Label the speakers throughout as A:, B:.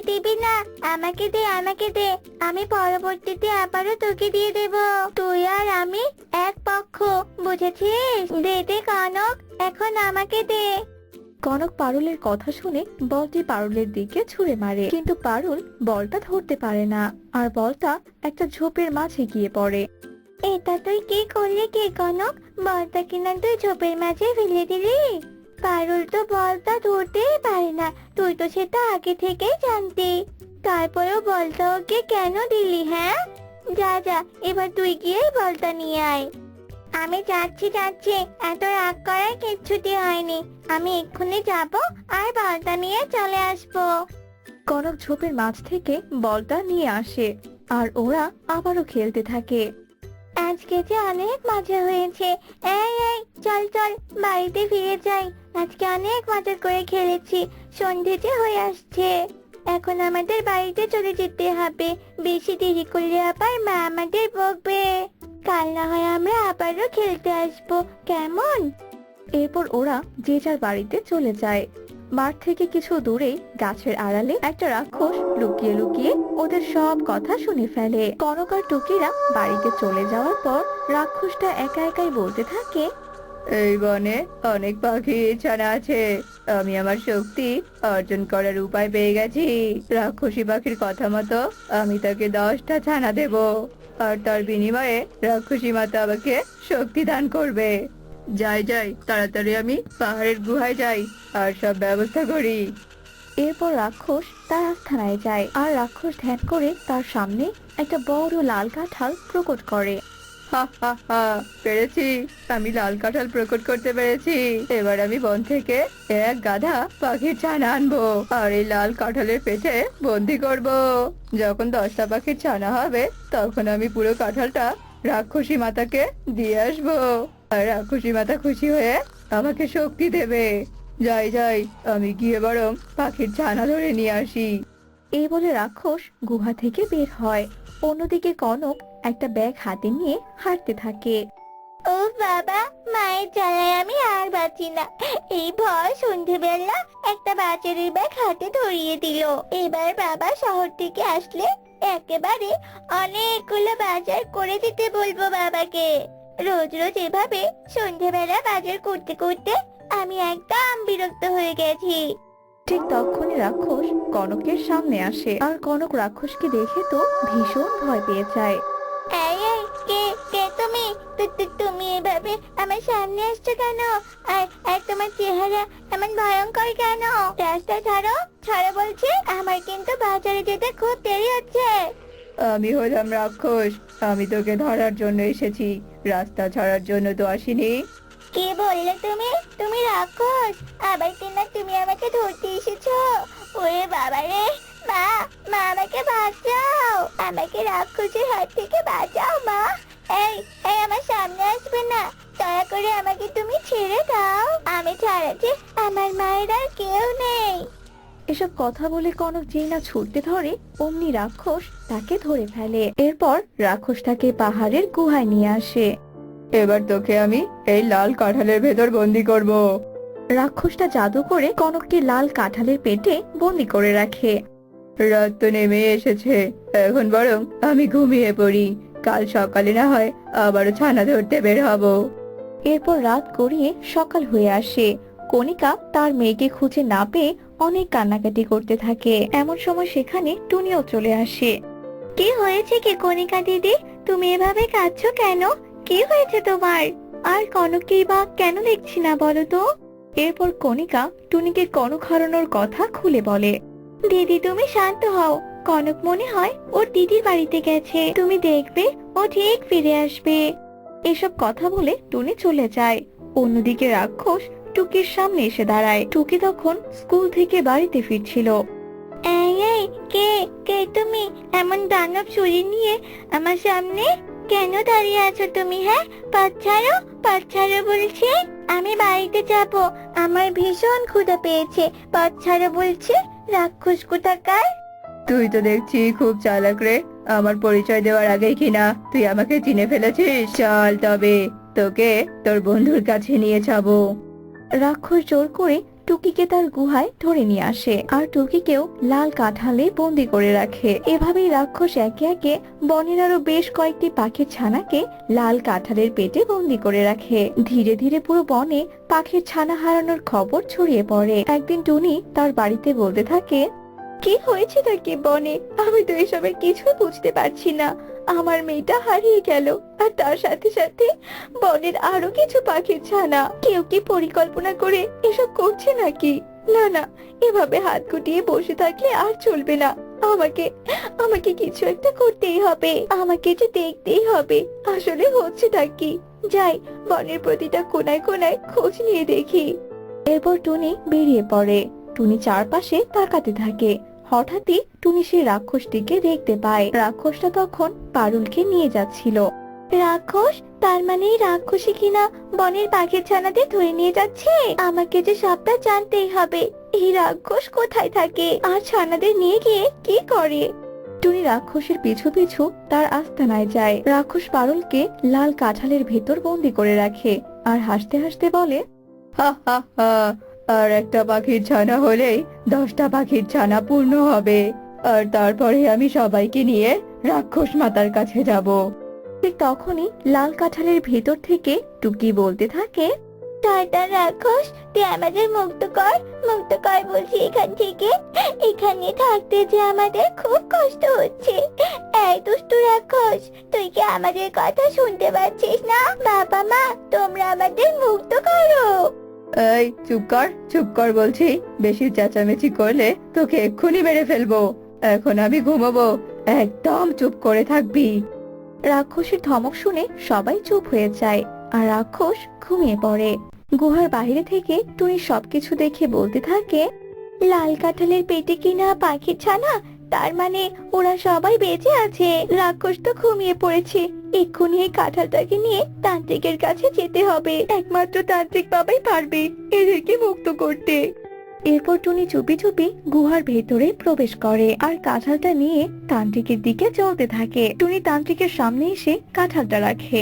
A: দিবি না, আমাকে দে, আমাকে দে। আমি পরবর্তীতে আবারও তোকে দিয়ে দেব। তুই আর আমি এক পক্ষ, বুঝেছিস? দে দে কনক, এখন আমাকে দে।
B: কনক পারুলের কথা শুনে বলটি পারুলের দিকে ছুঁড়ে মারে, কিন্তু পারুল বলটা ধরতে পারে না, আর বলটা একটা ঝোপের মাঝে গিয়ে পড়ে।
A: এটা তুই কি করলি কে কনক? বলটা কিনা তুই ঝোপের মাঝে ফেলে দিলি? পারুল তো বলটা ধরতেই পারে না, তুই তো সেটা আগে থেকেই জানতি। তারপরেও বলটা ওকে কেন দিলি? হ্যাঁ, যা যা, এবার তুই গিয়ে বলটা নিয়ে আয়। আমি যাচ্ছি যাচ্ছি, এত রাগ করার কিচ্ছুটি হয়নি। আমি এক্ষুনি যাব আর বলটা নিয়ে চলে আসবো।
B: কনক ঝোপের মাঝ থেকে বলটা নিয়ে আসে, আর ওরা আবারও খেলতে থাকে।
A: আজকে যে অনেক মজা হয়েছে। এই এই, চল চল, বাড়িতে ফিরে যাই। আজকে অনেক মজা করে খেলেছি। সন্ধে যে হয়ে আসছে, এখন আমাদের বাড়িতে চলে যেতে হবে। বেশি দেরি করলে আবার মা আমাদের বকবে। কাল না হয় আমরা আবারও খেলতে আসবো, কেমন?
B: এরপর ওরা যে যার বাড়িতে চলে যায়। মাঠ থেকে কিছু দূরেই গাছের আড়ালে একটা রাক্ষস লুকিয়ে লুকিয়ে ওদের সব কথা শুনে ফেলে। কনক আর টুকিরা বাড়িতে চলে যাওয়ার পর রাক্ষসটা একা একাই বলতে থাকে, এই বনে অনেক পাখি ছানা আছে, আমি আমার শক্তি অর্জন করার উপায় পেয়ে গেছি। রাক্ষসী পাখির কথা মতো আমি তাকে 10টা ছানা দেব, আর তার বিনিময়ে রাক্ষসী মাতা আমাকে শক্তি দান করবে। যাই যাই, তাড়াতাড়ি আমি পাহাড়ের গুহায় যাই আর সব ব্যবস্থা করি। এরপর রাক্ষস তার আস্থানায় যায়, আর রাক্ষস ধ্যান করে তার সামনে একটা বড় লাল কাঁঠাল প্রকট করে। হা হা হা, পেরেছি, আমি লাল কাঁঠাল প্রকট করতে পেরেছি। এবার আমি বন থেকে এক গাধা পাখির ছানা আনবো, আর এই লাল কাঁঠালের পেটে বন্দি করব। যখন 10টা পাখির ছানা হবে, তখন আমি পুরো কাঁঠালটা রাক্ষসী মাতাকে দিয়ে আসবো, আর রাক্ষসী মাতা খুশি হয়ে আমাকে শক্তি দেবে। যাই যাই, আমি গিয়ে বরং পাখির ছানা ধরে নিয়ে আসি। এই বলে রাক্ষস গুহা থেকে বের হয়। অন্যদিকে কনক একটা ব্যাগ হাতে নিয়ে হাঁটতে থাকে।
A: ও বাবা, মায়ের জ্বালায় আমি আর বাঁচি না। এই ভর সন্ধেবেলা একটা বাজারের ব্যাগ হাতে ধরিয়ে দিল। এবার বাবা শহর থেকে আসলে একেবারে অনেকগুলো বাজার করে দিতে বলবো বাবাকে। রোজ রোজ এভাবে সন্ধেবেলা বাজার করতে করতে আমি একদম বিরক্ত হয়ে গেছি।
B: ঠিক তখনই রাক্ষস কনকের সামনে আসে, আর কনক রাক্ষসকে দেখে তো ভীষণ ভয় পেয়ে যায়।
A: এই এই, কে কে তুমি? তুমি এভাবে আমার সামনে আসছো কেন? আর আর তোমার চেহারা এমন ভয়ঙ্কর কেন? রাস্তা ছাড়ো, ছাড়ো বলছি। আমার কিন্তু বাজারে যেতে খুব দেরি হচ্ছে।
B: আমি হলাম রাক্ষস, আমি তোকে ধরার জন্য এসেছি, রাস্তা ছাড়ার জন্য তো আসিনি।
A: কি বললে তুমি? তুমি রাক্ষস? আবার কিনা তুমি আমাকে ধরতে এসেছো? ওরে বাবা রে! মা, মা আমাকে বাঁচাও, আমাকে রাক্ষসের হাত থেকে বাঁচাও মা। এই এই, আমার সামনে আসবে না, দয়া করে আমাকে তুমি ছেড়ে দাও। আমি ছাড়া যে আমার মায়ের আর কেউ নেই।
B: এসব কথা বলে কনক যেই না ছুটতে ধরে, অমনি রাক্ষস তাকে ধরে ফেলে। এরপর রাক্ষস তাকে পাহাড়ের গুহায় নিয়ে আসে। এবার তোকে আমি এই লাল কাঁঠালের ভেতর বন্দি করব। রাক্ষসটা জাদু করে কনককে লাল কাঁঠালের পেটে বন্দি করে রাখে। রাত তো নেমে এসেছে, এখন বরং আমি ঘুমিয়ে পড়ি, কাল সকালে না হয় আবারও ছানা ধরতে বের হব। এরপর রাত গড়িয়ে সকাল হয়ে আসে। কণিকা তার মেয়েকে খুঁজে না পেয়ে অনেক কান্নাকাটি করতে থাকে। এমন সময় সেখানে টুনিও চলে আসে।
A: কি হয়েছে কি কণিকা দিদি? তুমি এভাবে কাঁদছো কেন? কি হয়েছে তোমার?
B: আর কনককেই বা কেন দেখছি না বলো তো? এরপর কণিকা টুনিকে কনক হারানোর কথা খুলে বলে।
A: দিদি তুমি শান্ত হও, কনক মনে হয় ওর দিদির বাড়িতে গেছে। তুমি দেখবে ও ঠিক ফিরে আসবে।
B: এসব কথা বলে টুনি চলে যায়। অন্যদিকে রাক্ষস টুকির সামনে এসে দাঁড়ায়। টুকি তখন স্কুল থেকে বাড়িতে ফিরছিল।
A: এই এই, কে কে তুমি? এমন দানব ছুরি নিয়ে আমার সামনে কেন দাঁড়িয়ে আছো তুমি? হ্যাঁ, পথ ছাড়ো, পথ ছাড়ো বলছি। আমি বাড়িতে যাব, আমার ভীষণ ক্ষুধা পেয়েছে। পথ ছাড়ো বলছি, রাক্ষস কোথাকার।
B: তুই তো দেখছি খুব চালাক রে, আমার পরিচয় দেওয়ার আগেই কিনা তুই আমাকে চিনে ফেলেছিস। চল তবে তোকে তোর বন্ধুর কাছে নিয়ে যাব। রাক্ষস জোর করে টুকিকে তার গুহায় ধরে নিয়ে আসে আর টুকিকেও লাল কাঁঠালে বন্দি করে রাখে। এভাবেই রাক্ষস একে একে বনের আরো বেশ কয়েকটি পাখির ছানাকে লাল কাঁঠালের পেটে বন্দি করে রাখে। ধীরে ধীরে পুরো বনে পাখির ছানা হারানোর খবর ছড়িয়ে পড়ে। একদিন টুনি তার বাড়িতে বলতে থাকে, কি হয়েছে নাকি বনে? আমি তো এসবের কিছুই বুঝতে পারছি না। আমার মেয়েটা হারিয়ে গেল, আর তার সাথে সাথে বনের আরো কিছু পাখির ছানা। কেউ কি পরিকল্পনা করে এসব করছে নাকি? না না, এভাবে হাত গুটিয়ে বসে থাকলে আর চলবে না। আমাকে আমাকে কিছু একটা করতেই হবে। আমাকে যে দেখতেই হবে আসলে হচ্ছেটা কি। যাই, বনের প্রতিটা কোনায় কোনায় খোঁজ নিয়ে দেখি। এরপর টুনি বেরিয়ে পড়ে। টুনি চারপাশে তাকাতে থাকে। হঠাৎই টুনি সেই রাক্ষসটিকে দেখতে পায়। রাক্ষসটা তখন পারুলকে নিয়ে যাচ্ছিল।
A: রাক্ষস? তার মানে এই রাক্ষসী কিনা বনের পাখির ছানাদের ধরে নিয়ে যাচ্ছে? আমাকে যে সবটা জানতেই হবে। এই রাক্ষস কোথায় থাকে আর ছানাদের নিয়ে গিয়ে কি করে?
B: টুনি রাক্ষসের পিছু পিছু তার আস্তানায় যায়। রাক্ষস পারুলকে লাল কাঁঠালের ভেতর বন্দি করে রাখে আর হাসতে হাসতে বলে, হা হা হা, আর একটা পাখির ছানা হলেই 10টা পাখির ছানা পূর্ণ হবে, আর তারপরে আমি সবাইকে নিয়ে রাক্ষস মাতার কাছে যাব। ঠিক তখনই লাল কাঁঠালের ভেতর থেকে টুকি বলতে থাকে,
A: শয়তান রাক্ষস, তুই আমাদের মুক্ত কর বলছি এখান থেকে। এখানে থাকতে যে আমাদের খুব কষ্ট হচ্ছে। এই দুষ্টু রাক্ষস, তুই কি আমাদের কথা শুনতে পাচ্ছিস না? বাবা মা, তোমরা আমাদের মুক্ত করো।
B: এই চুপ কর বলছি। বেশি চেঁচামেচি করলে তোকে এক্ষুনি মেরে ফেলবো। এখন আমি ঘুমাবো, একদম চুপ করে থাকবি। রাক্ষসের ধমক শুনে সবাই চুপ হয়ে যায় আর রাক্ষস ঘুমিয়ে পড়ে। গুহার বাইরে থেকে টুনি সবকিছু দেখে বলতে থাকে,
A: লাল কাঁঠালের পেটে কিনা পাখির ছানা, তার মানে ওরা সবাই বেঁচে আছে। রাক্ষস তো ঘুমিয়ে পড়েছে। এক্ষুনি এই কাঁঠালটাকে নিয়ে তান্ত্রিকের কাছে যেতে হবে। একমাত্র তান্ত্রিক বাবাই পারবে এদেরকে মুক্ত করতে।
B: এরপর টুনি চুপি চুপি গুহার ভেতরে প্রবেশ করে আর কাঁঠালটা নিয়ে তান্ত্রিকের দিকে চলতে থাকে। টুনি তান্ত্রিকের সামনে এসে কাঁঠালটা রাখে।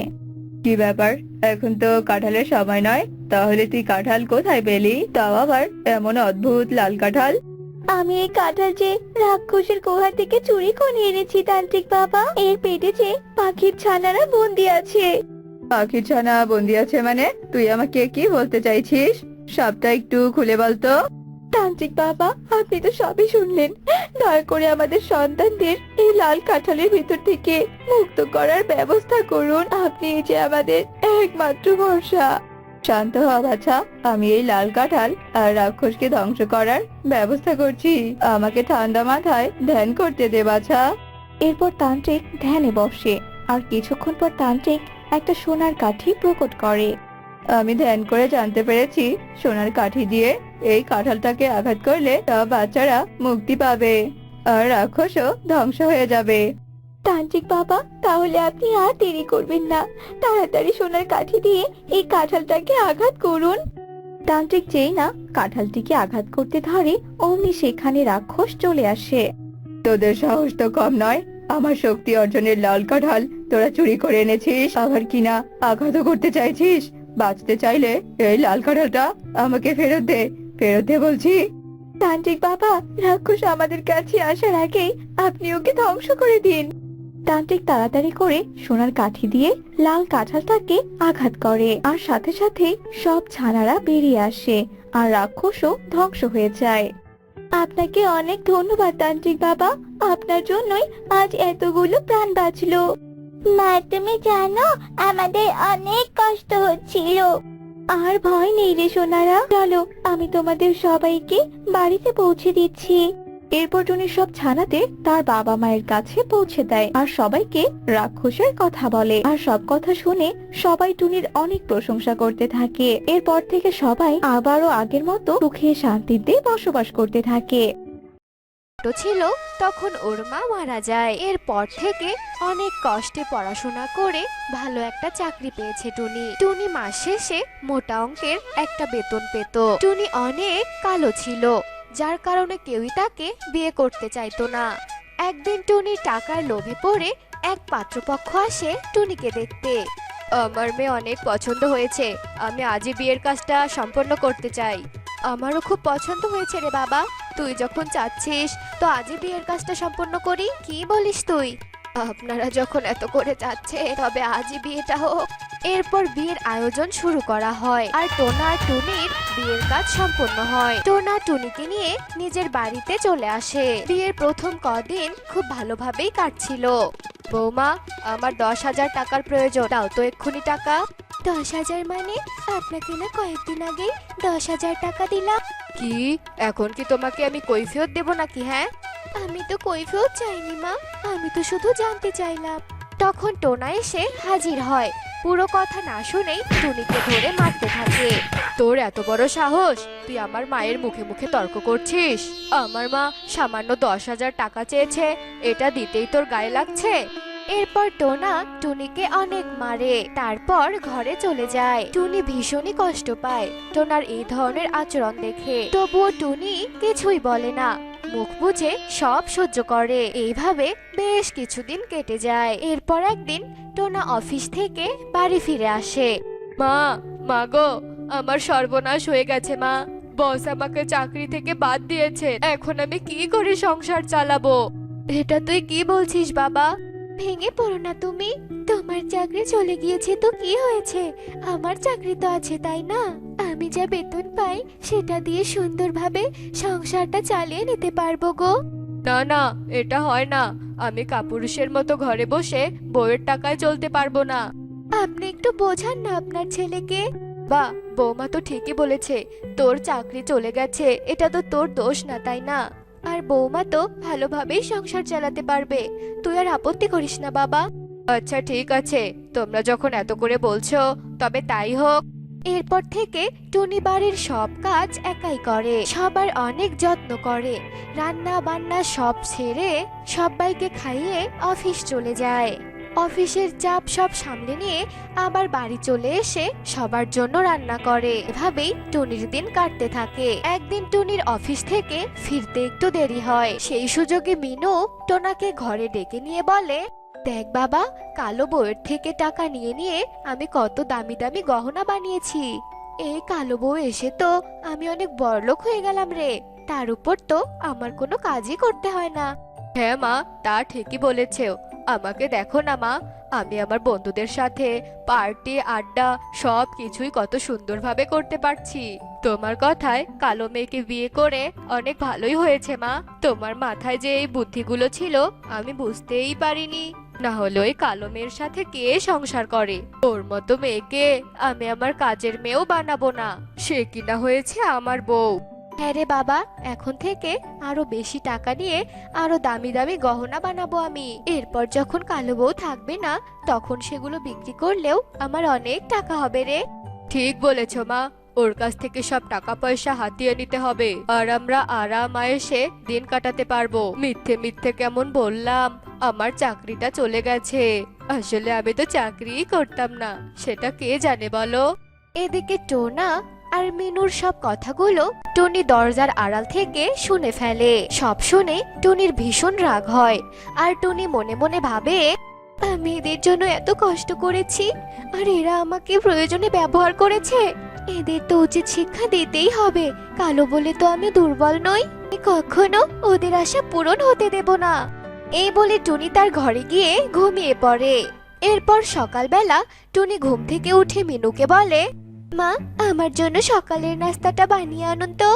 B: কি ব্যাপার, এখন তো কাঁঠালের সময় নয়, তাহলে তুই কাঁঠাল কোথায় পেলি? তাও আবার এমন অদ্ভুত লাল কাঁঠাল।
A: আমি এই কাঁঠাল যে রাক্ষসের গুহা থেকে চুরি করে এনেছি তান্ত্রিক বাবা। এর পেটে যে পাখির ছানারা বন্দি আছে।
B: পাখির ছানা বন্দি আছে মানে? তুই আমাকে কি বলতে চাইছিস? সবটা একটু খুলে বলতো। তান্ত্রিক বাবা, আপনি তো সবই শুনলেন। দয়া করে আমাদের সন্তানদের এই লাল কাঁঠালের ভিতর থেকে মুক্ত করার ব্যবস্থা করুন। আপনি যে আমাদের একমাত্র ভরসা। শান্ত হ বাছা, আমি এই লাল কাঁঠাল আর রাক্ষসকে ধ্বংস করার ব্যবস্থা করছি। আমাকে ঠান্ডা মাথায় ধ্যান করতে দে বাছা। এরপর তান্ত্রিক ধ্যানে বসে আর কিছুক্ষণ পর তান্ত্রিক একটা সোনার কাঠি প্রকট করে। আমি ধ্যান করে জানতে পেরেছি, সোনার কাঠি দিয়ে এই কাঁঠালটাকে আঘাত করলে সব বাচ্চারা মুক্তি পাবে আর রাক্ষসও ধ্বংস হয়ে যাবে।
A: তান্ত্রিক বাবা, তাহলে আপনি আর দেরি করবেন না। তাড়াতাড়ি সোনার কাঠি দিয়ে এই কাঁঠালটাকে আঘাত করুন।
B: তান্ত্রিক যেই না কাঁঠালটিকে আঘাত করতে ধরে, অমনি সেখানে রাক্ষস চলে আসে। তোদের সাহস তো কম নয়, আমার শক্তি অর্জনের লাল কাঁঠাল তোরা চুরি করে এনেছিস, আবার কিনা আঘাতও করতে চাইছিস। বাঁচতে চাইলে এই লাল কাঁঠালটা আমাকে ফেরত দে বলছি।
A: তান্ত্রিক বাবা, রাক্ষস আমাদের কাছে আসার আগেই আপনি ওকে ধ্বংস করে দিন।
B: তান্ত্রিক তাড়াতাড়ি করে সোনার কাঠি দিয়ে লাল কাঁঠালটাকে আঘাত করে আর সাথে সাথে সব ছানারা বেরিয়ে আসে আর রাক্ষসও ধ্বংস হয়ে যায়।
A: আপনাকে অনেক ধন্যবাদ তান্ত্রিক বাবা, আপনার জন্যই আজ এতগুলো প্রাণ বাঁচলো। মা, তুমি জানো আমাদের অনেক কষ্ট হচ্ছিল। আর ভয় নেই রে সোনারা, চলো আমি তোমাদের সবাইকে বাড়িতে পৌঁছে দিচ্ছি।
B: এরপর টুনি সব ছানাতে তার বাবা মায়ের কাছে পৌঁছে দেয় আর সবাইকে রাক্ষসের কথা বলে। আর সব কথা শুনে সবাই টুনির অনেক প্রশংসা করতে থাকে। এরপর থেকে সবাই আবারও আগের মতো সুখে শান্তিতে বসবাস করতে থাকে।
C: ছিল তখন ওর মা মারা যায়। এরপর থেকে অনেক কষ্টে পড়াশোনা করে ভালো একটা চাকরি পেয়েছে টুনি মাস শেষে মোটা অঙ্কের একটা বেতন পেত। টুনি অনেক কালো ছিল, যার কারণে কেউই তাকে বিয়ে করতে চাইতো না। একদিন টুনি টাকার লোভে পড়ে এক পাত্রপক্ষ আসে টুনিকে দেখতে। আমার মেয়ে অনেক পছন্দ হয়েছে, আমি আজই বিয়ের কাজটা সম্পন্ন করতে চাই। আমারও খুব পছন্দ হয়েছে রে বাবা। তুই যখন চাচ্ছিস তো আজই বিয়ের কাজটা সম্পন্ন করি, কি বলিস তুই? আপনারা যখন এত করে চাচ্ছে তবে আজই বিয়েটা হোক। এরপর বিয়ের আয়োজন শুরু করা হয় আর টোনা আর টুনির বিয়ের কাজ সম্পন্ন হয়। টোনা টুনিকে নিয়ে নিজের বাড়িতে চলে আসে। বিয়ের প্রথম কদিন খুব ভালোভাবেই কাটছিল। বৌমা, আমার 10,000 টাকার প্রয়োজন, দাও তো এক্ষুনি টাকা। 10,000 মানে? আপনাকে না কয়েকদিন আগেই 10,000 টাকা দিলাম। কি, এখন কি তোমাকে আমি কৈফিয়ত দেব নাকি? হ্যাঁ, আমি তো কৈফিয়ত চাইনি মা, আমি তো শুধু জানতে চাইলাম। তখন টোনা এসে হাজির হয়। পুরো কথা না শুনেই টুনিকে ধরে মারতে থাকে। তোর এত বড় সাহস, তুই আমার মায়ের মুখে মুখে তর্ক করছিস? আমার মা সামান্য 10,000 টাকা চেয়েছে, এটা দিতেই তোর গায়ে লাগছে? এরপর টোনা টুনিকে অনেক মারে, তারপর ঘরে চলে যায়। টুনি ভীষণই কষ্ট পায় টোনার এই ধরনের আচরণ দেখে, তবুও টুনি কিছুই বলে না, মুখ বুজে সব সহ্য করে। এইভাবে বেশ কিছুদিন কেটে যায়। এরপর একদিন টোনা অফিস থেকে বাড়ি ফিরে আসে। মা গো, আমার সর্বনাশ হয়ে গেছে মা। বস আমাকে চাকরি থেকে বাদ দিয়েছে, এখন আমি কি করে সংসার চালাবো? এটা তুই কি বলছিস বাবা? ভেঙে পড়ো না তুমি, তোমার চাকরি চলে গিয়েছে তো কি হয়েছে? আমার চাকরি তো আছে, তাই না? আমি যা বেতন পাই সেটা দিয়ে সুন্দরভাবে সংসারটা চালিয়ে নিতে পারবো গো। না না, এটা হয় না। আমি কাপুরুষের মতো ঘরে বসে বউয়ের টাকায় চলতে পারবো না। আপনি একটু বোঝান না আপনার ছেলেকে। বৌমা তো ঠিকই বলেছে, তোর চাকরি চলে গেছে, এটা তো তোর দোষ না, তাই না? আর বৌমা তো ভালোভাবেই সংসার চালাতে পারবে, তুই আর আপত্তি করিস না বাবা। আচ্ছা ঠিক আছে, তোমরা যখন এত করে বলছো তবে তাই হোক। এরপর থেকে টুনি বাড়ির সব কাজ একাই করে, সবার অনেক যত্ন করে, রান্না বান্না সব ছেড়ে সবাইকে খাইয়ে অফিস চলে যায়। অফিসের চাপ সব সামলে নিয়ে আবার বাড়ি চলে এসে সবার জন্য রান্না করে। এভাবেই টুনির দিন কাটতে থাকে। একদিন টুনির অফিস থেকে ফিরতে একটু দেরি হয়। সেই সুযোগে মিনু টোনাকে ঘরে ডেকে নিয়ে বলে, দেখ বাবা, কালো বউয়ের থেকে টাকা নিয়ে নিয়ে আমি কত দামি দামি গহনা বানিয়েছি। এই কালো বউ এসে তো আমি অনেক বড়লোক হয়ে গেলাম রে। তার উপর তো আমার কোনো কাজই করতে হয় না। হ্যাঁ মা, তা ঠিকই বলেছো। আমাকে দেখো না মা, আমি আমার বন্ধুদের সাথে পার্টি আড্ডা সব কিছুই কত সুন্দরভাবে করতে পারছি। তোমার কথায় কালো মেয়েকে বিয়ে করে অনেক ভালোই হয়েছে মা। তোমার মাথায় যে এই বুদ্ধিগুলো ছিল আমি বুঝতেই পারিনি। না হলে ওই কালো মেয়ের সাথে কে সংসার করে? ওর মতো মেয়েকে আমি আমার কাজের মেয়েও বানাবো না, সে কিনা হয়েছে আমার বউ। হ্যাঁ রে বাবা, এখন থেকে আরো বেশি টাকা নিয়ে আরো দামি দামি গহনা বানাবো আমি। এরপর যখন কালো বউ থাকবে না তখন সেগুলো বিক্রি করলেও আমার অনেক টাকা হবে রে। ঠিক বলেছ মা, ওর কাছ থেকে সব টাকা পয়সা হাতিয়ে নিতে হবে আর আমরা আরাম আয়েশে দিন কাটাতে পারবো। মিথ্যে মিথ্যে কেমন বললাম আমার চাকরিটা চলে গেছে, আসলে আমি তো চাকরিই করতাম না, সেটা কে জানে বলো। এদিকে টোনা আর মিনুর সব কথাগুলো টুনি দরজার আড়াল থেকে শুনে ফেলে। সব শুনে টুনির ভীষণ রাগ হয় আর টুনি মনে মনে ভাবে, আমি এদের জন্য এত কষ্ট করেছি আর এরা আমাকে প্রয়োজনে ব্যবহার করেছে। এদের তো উচিত শিক্ষা দিতেই হবে, কালো বলে তো আমি দুর্বল নই, আমি কখনো ওদের আশা পূরণ হতে দেব না। এই বলে টুনি তার ঘরে গিয়ে ঘুমিয়ে পড়ে। এরপর সকালবেলা টুনি ঘুম থেকে উঠে মিনুকে বলে, মা, আমার জন্য সকালের নাস্তাটা বানিয়ে আনুন তো।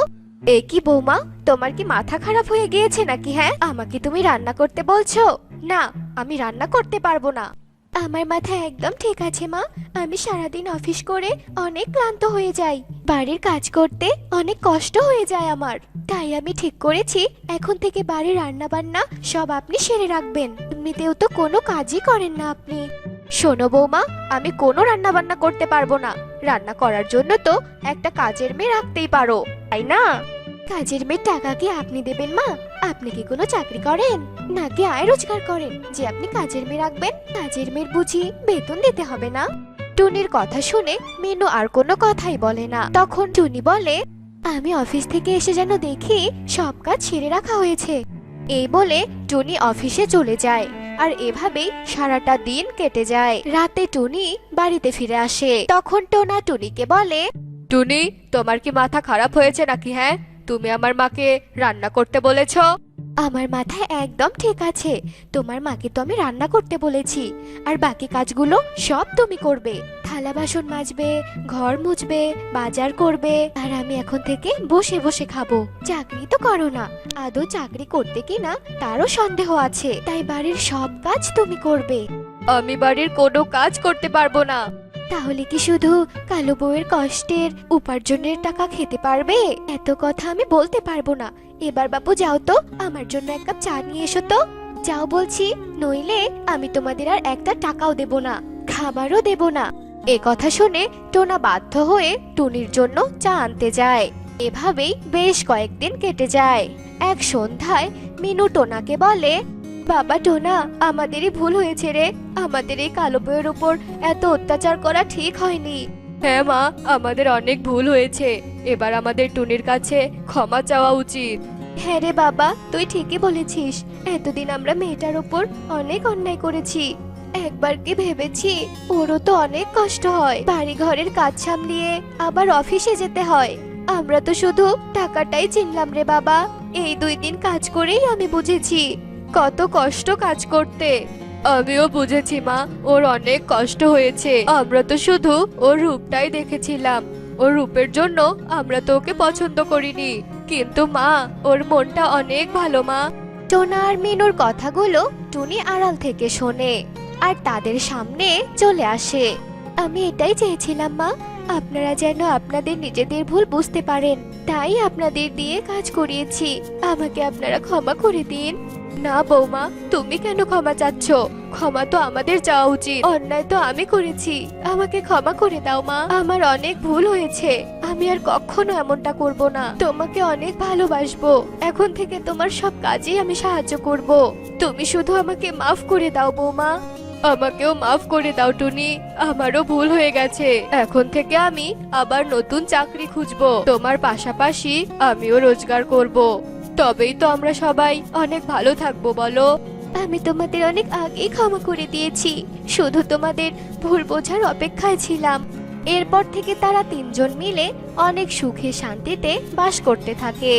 C: এ কি বৌমা, তোমার কি মাথা খারাপ হয়ে গিয়েছে নাকি? হ্যাঁ, আমাকে তুমি রান্না করতে বলছো? না, আমি রান্না করতে পারবো না। আমার মাথা একদম ঠিক আছে মা, আমি সারাদিন অফিস করে অনেক ক্লান্ত হয়ে যাই, বাড়ির কাজ করতে অনেক কষ্ট হয়ে যায় আমার, তাই আমি ঠিক করেছি এখন থেকে বাড়ির রান্না বান্না সব আপনি সেরে রাখবেন। এমনিতেও তো কোনো কাজই করেন না আপনি। শোনো বৌমা, আমি কোনো রান্না বান্না করতে পারবো না, রান্না করার জন্য তো একটা কাজের মেয়ে রাখতেই পারো, তাই না? কাজের মেয়ের টাকা কি আপনি দেবেন মা? আপনি কি কোনো চাকরি করেন নাকি আয় রোজগার করেন যে আপনি কাজের মেয়ে রাখবেন? কাজের মেয়ের বুঝি বেতন দিতে হবে না? টুনির কথা শুনে মিনু আর কোনো কথাই বলে না। তখন টুনি বলে, আমি অফিস থেকে এসে যেন দেখি সব কাজ ছেড়ে রাখা হয়েছে। এই বলে টুনি অফিসে চলে যায় আর এভাবেই সারাটা দিন কেটে যায়। রাতে টুনি বাড়িতে ফিরে আসে। তখন টোনা টুনিকে বলে, টুনি, তোমার কি মাথা খারাপ হয়েছে নাকি? হ্যাঁ, তুমি আমার মাকে রান্না করতে বলেছো। আমার মাথায় একদম ঠিক আছে। তোমার মাকে তো আমি রান্না করতে বলেছি, আর বাকি কাজগুলো সব তুমি করবে। থালা বাসন মাজবে, ঘর মুছবে, বাজার করবে, আর আমি এখন থেকে বসে বসে খাবো। চাকরি তো করো না, আদৌ চাকরি করতে কিনা তারও সন্দেহ আছে, তাই বাড়ির সব কাজ তুমি করবে। আমি বাড়ির কোনো কাজ করতে পারবো না। তাহলে কি শুধু কালো বউয়ের কষ্টের উপার্জনের টাকা খেতে পারবে? এত কথা আমি বলতে পারবো না। এবার বাবু যাও তো, আমার জন্য এক কাপ চা নিয়ে এসো তো। যাও বলছি, নইলে আমি তোমাদের আর একটা টাকাও দেব না, খাবারও দেব না। এ কথা শুনে টোনা বাধ্য হয়ে টুনির জন্য চা আনতে যায়। এভাবেই বেশ কয়েকদিন কেটে যায়। এক সন্ধ্যায় মিনু টোনাকে বলে, বাবা টোনা, আমাদেরই ভুল হয়েছে রে। আমাদের এই কালো বউয়ের উপর এত অত্যাচার করা ঠিক হয়নি। হ্যাঁ মা, আমাদের অনেক ভুল হয়েছে। এবার আমাদের টুনির কাছে ক্ষমা চাওয়া উচিত। হ্যাঁ রে বাবা, তুই ঠিকই বলেছিস। এতদিন আমরা মেয়েটার উপর অনেক অন্যায় করেছি। একবার কি ভেবেছি ওরও তো অনেক কষ্ট হয়, বাড়ি ঘরের কাজ সামলিয়ে আবার অফিসে যেতে হয়। আমরা তো শুধু টাকাটাই চিনলাম রে বাবা। এই 2 দিন কাজ করেই আমি বুঝেছি কত কষ্ট কাজ করতে। আমিও বুঝেছি মা, ওর অনেক কষ্ট হয়েছে। আমরা তো শুধু ওর রূপটাই দেখেছিলাম। ওর রূপের জন্য আমরা তো ওকে পছন্দ করিনি, কিন্তু মা, ওর মনটা অনেক ভালো মা। টোনা আর মিনুর কথাগুলো টুনি আড়াল থেকে শোনে আর তাদের সামনে চলে আসে। আমি এটাই চেয়েছিলাম মা, আপনারা যেন আপনাদের নিজেদের ভুল বুঝতে পারেন, তাই আপনাদের দিয়ে কাজ করিয়েছি। আমাকে আপনারা ক্ষমা করে দিন। না বৌমা, তুমি কেন ক্ষমা চাচ্ছ? ক্ষমা তো আমাদের চাওয়া উচিত। অন্যায় তো আমি করেছি, আমাকে ক্ষমা করে দাও মা। আমার অনেক ভুল হয়েছে, আমি আর কখনো এমনটা করব না। তোমাকে অনেক ভালোবাসবো। এখন থেকে তোমার সব কাজেই আমি সাহায্য করব। তুমি শুধু আমাকে মাফ করে দাও বৌমা। আমাকেও মাফ করে দাও টুনি, আমারও ভুল হয়ে গেছে। এখন থেকে আমি আবার নতুন চাকরি খুঁজবো। তোমার পাশাপাশি আমিও রোজগার করব। তবেই তো আমরা সবাই অনেক ভালো থাকবো, বলো? আমি তোমাদের অনেক আগেই ক্ষমা করে দিয়েছি, শুধু তোমাদের ভুল বোঝার অপেক্ষায় ছিলাম। এরপর থেকে তারা 3জন মিলে অনেক সুখে শান্তিতে বাস করতে থাকে।